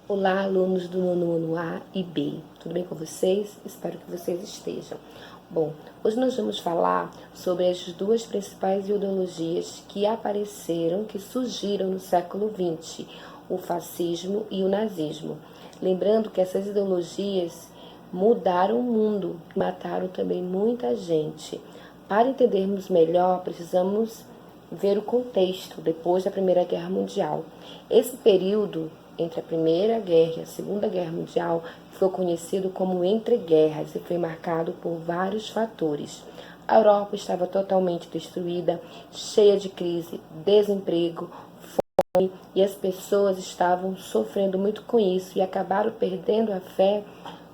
Olá, alunos do nono ano A e B. Tudo bem com vocês? Espero que vocês estejam. Bom, hoje nós vamos falar sobre as duas principais ideologias que apareceram, que surgiram no século XX, o fascismo e o nazismo. Lembrando que essas ideologias mudaram o mundo, mataram também muita gente. Para entendermos melhor, precisamos ver o contexto depois da Primeira Guerra Mundial. Esse período entre a Primeira Guerra e a Segunda Guerra Mundial ficou conhecido como Entre Guerras e foi marcado por vários fatores. A Europa estava totalmente destruída, cheia de crise, desemprego, fome, e as pessoas estavam sofrendo muito com isso e acabaram perdendo a fé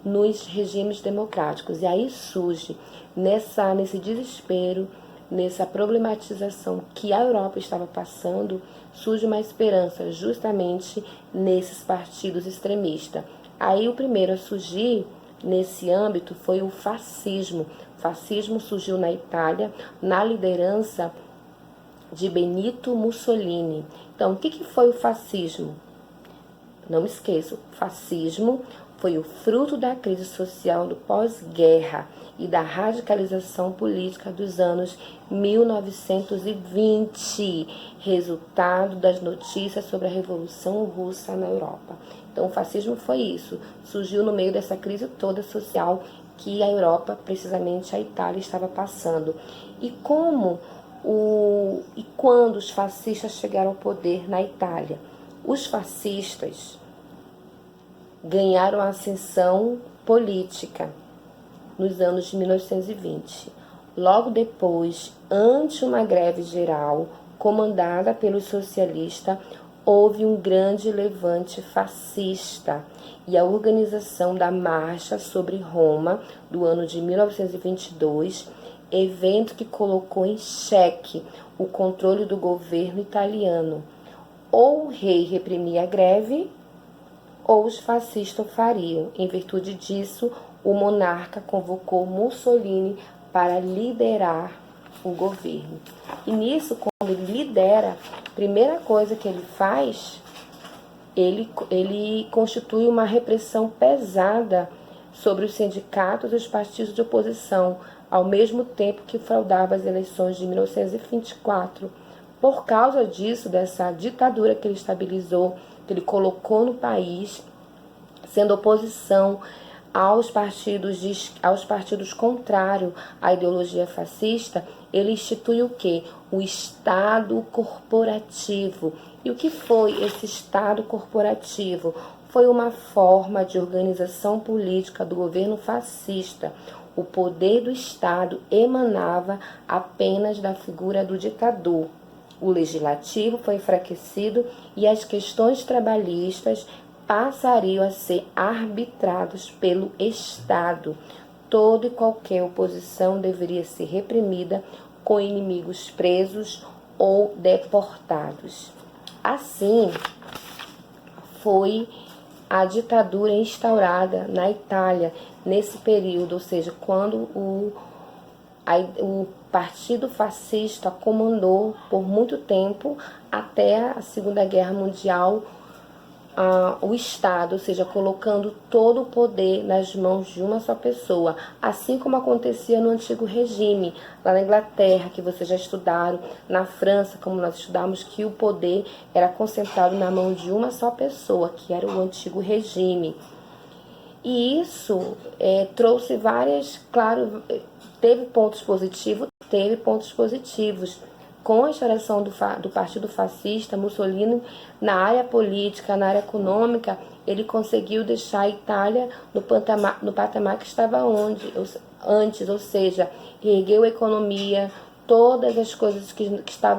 nos regimes democráticos. E aí surge, nesse desespero, nessa problematização que a Europa estava passando, surge uma esperança justamente nesses partidos extremistas. Aí o primeiro a surgir nesse âmbito foi o fascismo. O fascismo surgiu na Itália, na liderança de Benito Mussolini. Então, o que foi o fascismo? Não esqueça, o fascismo foi o fruto da crise social do pós-guerra e da radicalização política dos anos 1920, resultado das notícias sobre a Revolução Russa na Europa. Então, o fascismo foi isso, surgiu no meio dessa crise toda social que a Europa, precisamente a Itália, estava passando. E quando os fascistas chegaram ao poder na Itália? Os fascistas ganharam a ascensão política nos anos de 1920. Logo depois, ante uma greve geral comandada pelos socialistas, houve um grande levante fascista e a organização da Marcha sobre Roma do ano de 1922, evento que colocou em xeque o controle do governo italiano. Ou o rei reprimia a greve, ou os fascistas fariam. Em virtude disso, o monarca convocou Mussolini para liderar o governo. E nisso, quando ele lidera, a primeira coisa que ele faz, ele constitui uma repressão pesada sobre os sindicatos e os partidos de oposição, ao mesmo tempo que fraudava as eleições de 1924. Por causa disso, dessa ditadura que ele estabilizou, que ele colocou no país, sendo oposição aos partidos contrários à ideologia fascista, ele institui o quê? O Estado corporativo. E o que foi esse Estado corporativo? Foi uma forma de organização política do governo fascista. O poder do Estado emanava apenas da figura do ditador. O legislativo foi enfraquecido e as questões trabalhistas passariam a ser arbitrados pelo Estado. Toda e qualquer oposição deveria ser reprimida, com inimigos presos ou deportados. Assim, foi a ditadura instaurada na Itália nesse período, ou seja, quando o Partido Fascista comandou por muito tempo, até a Segunda Guerra Mundial, o Estado, ou seja, colocando todo o poder nas mãos de uma só pessoa, assim como acontecia no antigo regime, lá na Inglaterra, que vocês já estudaram, na França, como nós estudamos, que o poder era concentrado na mão de uma só pessoa, que era o antigo regime. E isso trouxe claro, teve pontos positivos, teve pontos positivos. Com a instauração do Partido Fascista, Mussolini, na área política, na área econômica, ele conseguiu deixar a Itália no patamar que estava antes, ou seja, reergueu a economia, todas as coisas que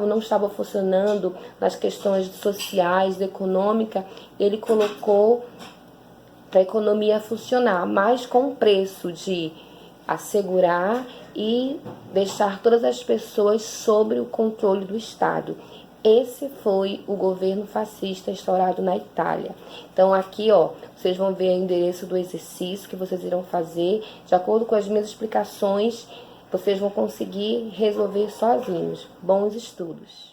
não estavam funcionando nas questões sociais, econômicas, ele colocou para a economia funcionar, mas com o preço de assegurar e deixar todas as pessoas sob o controle do Estado. Esse foi o governo fascista instaurado na Itália. Então aqui, vocês vão ver o endereço do exercício que vocês irão fazer. De acordo com as minhas explicações, vocês vão conseguir resolver sozinhos. Bons estudos!